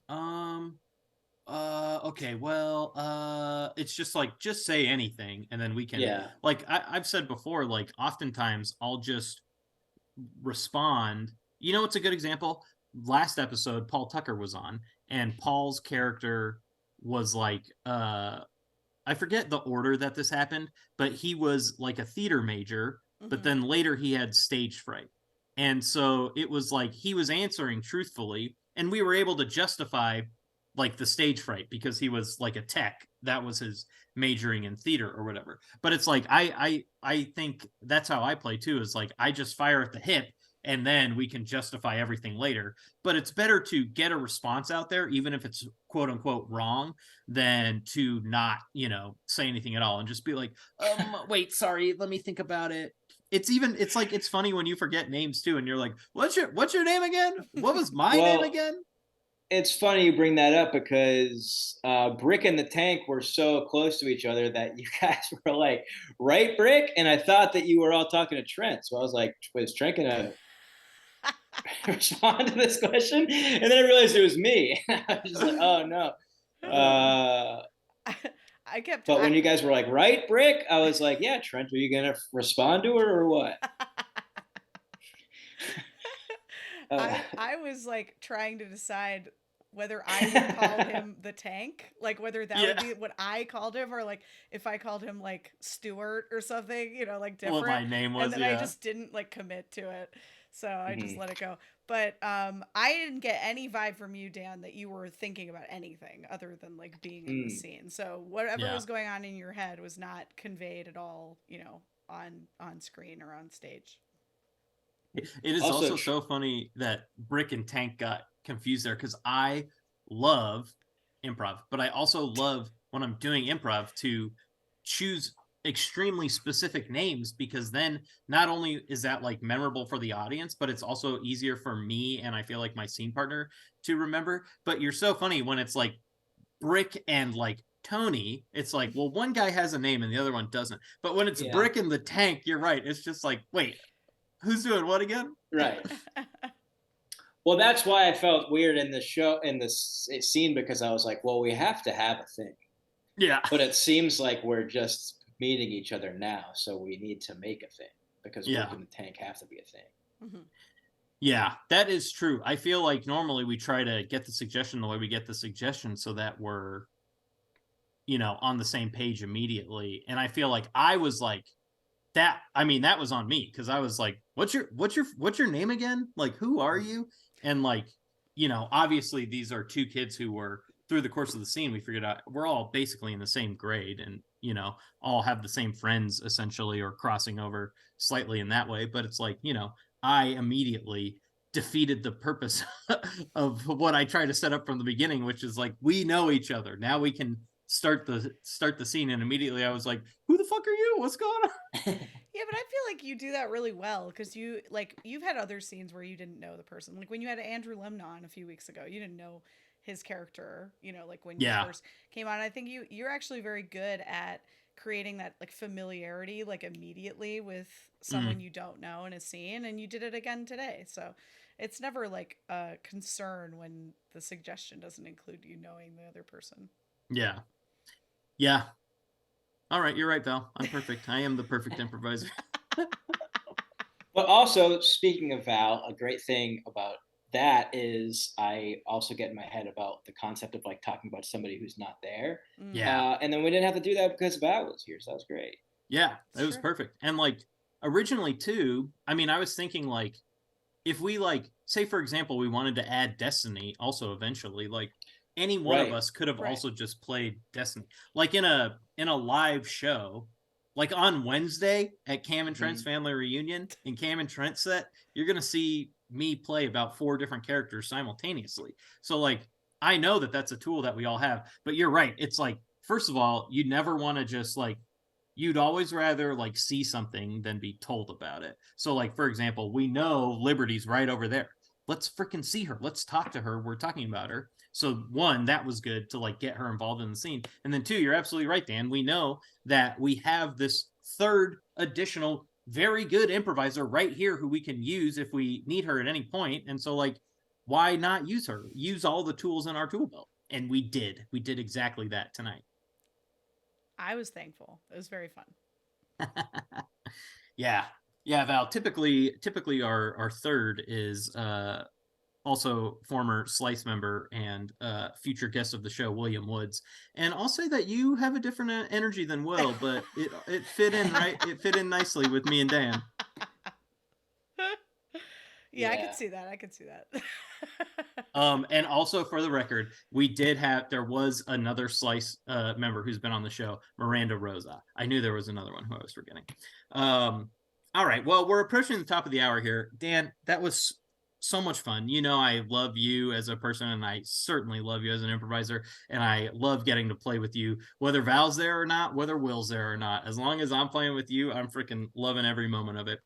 okay, well, it's just like, just say anything, and then we can, Yeah. like, I've said before, like, oftentimes I'll just respond. You know, it's a good example. Last episode, Paul Tucker was on, and Paul's character was like, I forget the order that this happened, but he was like a theater major, but then later he had stage fright. And so it was like he was answering truthfully, and we were able to justify like the stage fright because he was like a tech. That was his majoring in theater or whatever. But it's like I think that's how I play too, is like I just fire at the hip and then we can justify everything later. But it's better to get a response out there, even if it's quote unquote wrong, than to not, you know, say anything at all and just be like, wait, sorry, let me think about it. It's like, it's funny when you forget names too, and you're like, what's your name again? What was my name Well, again? it's funny you bring that up because Brick and the Tank were so close to each other that you guys were like, right, Brick? And I thought that you were all talking to Trent. So I was like, was Trent going to respond to this question? And then I realized it was me. I was just like, oh, no. I kept. But when you guys were like, right, Brick? I was like, yeah, Trent, are you going to respond to her or what? I was like trying to decide whether I would call him the Tank, like whether that would be what I called him, or like if I called him like Stuart or something, you know, like different. What my name was, and then I just didn't like commit to it, so I just let it go. But I didn't get any vibe from you, Dan, that you were thinking about anything other than like being in the scene. So whatever was going on in your head was not conveyed at all, you know, on screen or on stage. It is also so funny that Brick and Tank got confused there, because I love improv, but I also love when I'm doing improv to choose extremely specific names, because then not only is that like memorable for the audience, but it's also easier for me and I feel like my scene partner to remember. But you're so funny when it's like Brick and like Tony, it's like, well, one guy has a name and the other one doesn't. But when it's Brick and the Tank, you're right. It's just like, wait, who's doing what again? Right. Well, that's why I felt weird in the show, in this scene, because I was like, well, we have to have a thing. Yeah. But it seems like we're just meeting each other now, so we need to make a thing, because Brick and the Tank have to be a thing. Yeah, that is true. I feel like normally we try to get the suggestion the way we get the suggestion so that we're, you know, on the same page immediately. And I feel like I was like, that, I mean, that was on me, because I was like, what's your name again? Like, who are you? And like, you know, obviously these are two kids who were, through the course of the scene, we figured out we're all basically in the same grade, and, you know, all have the same friends essentially, or crossing over slightly in that way. But it's like, you know, I immediately defeated the purpose of what I tried to set up from the beginning, which is like, we know each other. Now we can start the scene. And immediately I was like, who the fuck are you? What's going on? Yeah, but I feel like you do that really well, because you've had other scenes where you didn't know the person. Like when you had Andrew Lemna on a few weeks ago, you didn't know his character, you know, like when you Yeah. first came on. I think you're actually very good at creating that like familiarity like immediately with Mm, someone you don't know in a scene, and you did it again today. So it's never like a concern when the suggestion doesn't include you knowing the other person. yeah. Yeah. All right. You're right, Val. I'm perfect. I am the perfect improviser. But also, speaking of Val, a great thing about that is I also get in my head about the concept of like talking about somebody who's not there. Mm, Yeah. And then we didn't have to do that because Val was here, so that was great. Yeah. it's It was true. perfect. And like originally too, I mean, I was thinking like if we like say for example we wanted to add Destiny also eventually, like any one of Right. us could have Right. also just played Destiny. Like in a live show, like on Wednesday at Cam and Trent's Mhm. family reunion in Cam and Trent's set, you're gonna see me play about 4 different characters simultaneously. So like I know that that's a tool that we all have, but you're right. It's like first of all, you never want to just like you'd always rather like see something than be told about it. So like for example, we know Liberty's right over there. Let's freaking see her. Let's talk to her. We're talking about her. So one, that was good to like get her involved in the scene. And then two, you're absolutely right, Dan. We know that we have this third additional very good improviser right here who we can use if we need her at any point. And so like why not use her? Use all the tools in our tool belt. And we did. We did exactly that tonight. I was thankful. It was very fun. Yeah. Yeah, Val. Typically our third is also former Slice member and future guest of the show, William Woods. And I'll say that you have a different energy than Will, but it fit in right. It fit in nicely with me and Dan. Yeah, I could Yeah. see that. I could see that. And also for the record, there was another Slice member who's been on the show, Miranda Rosa. I knew there was another one who I was forgetting. All right, well, we're approaching the top of the hour here. Dan, that was so much fun. You know, I love you as a person, and I certainly love you as an improviser, and I love getting to play with you, whether Val's there or not, whether Will's there or not. As long as I'm playing with you, I'm freaking loving every moment of it.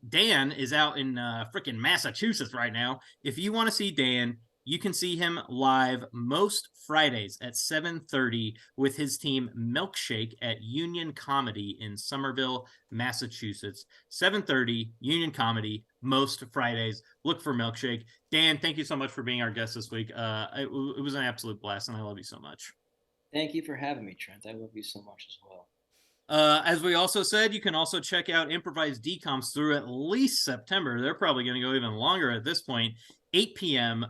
Dan is out in freaking Massachusetts right now. If you want to see Dan, you can see him live most Fridays at 7:30 with his team Milkshake at Union Comedy in Somerville, Massachusetts. 7:30 Union Comedy most Fridays. Look for Milkshake. Dan, thank you so much for being our guest this week. It was an absolute blast, and I love you so much. Thank you for having me, Trent. I love you so much as well. As we also said, you can also check out improvised DComs through at least September. They're probably going to go even longer at this point. 8 p.m.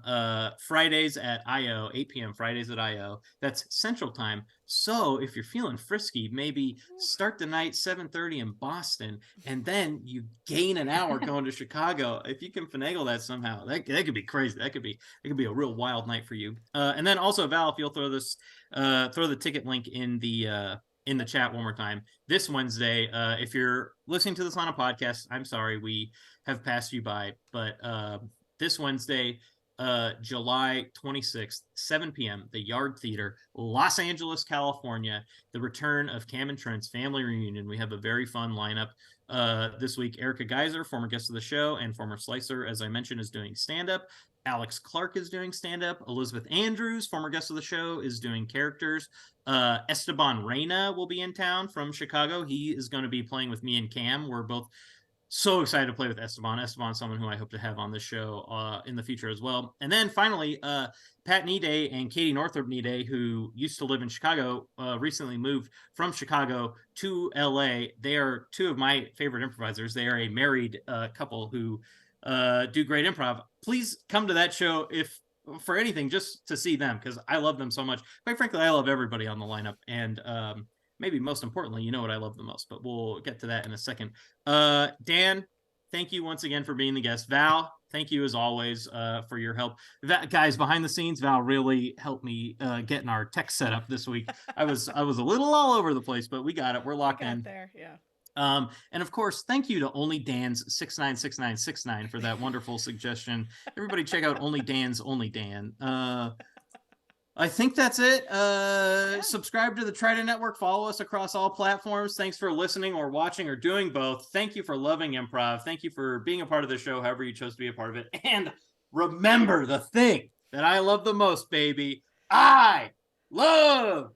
Fridays at IO, 8 p.m. Fridays at IO. That's Central Time. So if you're feeling frisky, maybe start the night 7:30 in Boston, and then you gain an hour going to Chicago. If you can finagle that somehow, that could be crazy. That could be a real wild night for you. And then also, Val, if you'll throw the ticket link in the chat one more time. This Wednesday, if you're listening to this on a podcast, I'm sorry we have passed you by, but this Wednesday, July 26th, 7 p.m., the Yard Theater, Los Angeles, California, the return of Cam and Trent's family reunion. We have a very fun lineup this week. Erica Geyser, former guest of the show and former Slicer, as I mentioned, is doing stand-up. Alex Clark is doing stand-up. Elizabeth Andrews, former guest of the show, is doing characters. Esteban Reyna will be in town from Chicago. He is going to be playing with me and Cam. We're both so excited to play with Esteban. Esteban is someone who I hope to have on this show in the future as well. And then finally, Pat Needay and Katie Northrup Needay, who used to live in Chicago, recently moved from Chicago to LA. They are two of my favorite improvisers. They are a married couple who do great improv. Please come to that show if for anything, just to see them, because I love them so much. Quite frankly, I love everybody on the lineup. And maybe most importantly, you know what I love the most, but we'll get to that in a second. Dan, thank you once again for being the guest. Val, thank you as always for your help. Guys, behind the scenes, Val really helped me getting our tech set up this week. I was a little all over the place, but we got it. We're locked in. There, yeah. And of course, thank you to Only Dan's 696969 for that wonderful suggestion. Everybody check out Only Dan's Only Dan. I think that's it. Subscribe to the Trident Network. Follow us across all platforms. Thanks for listening or watching or doing both. Thank you for loving improv. Thank you for being a part of the show, however you chose to be a part of it. And remember the thing. that I love the most, baby. I love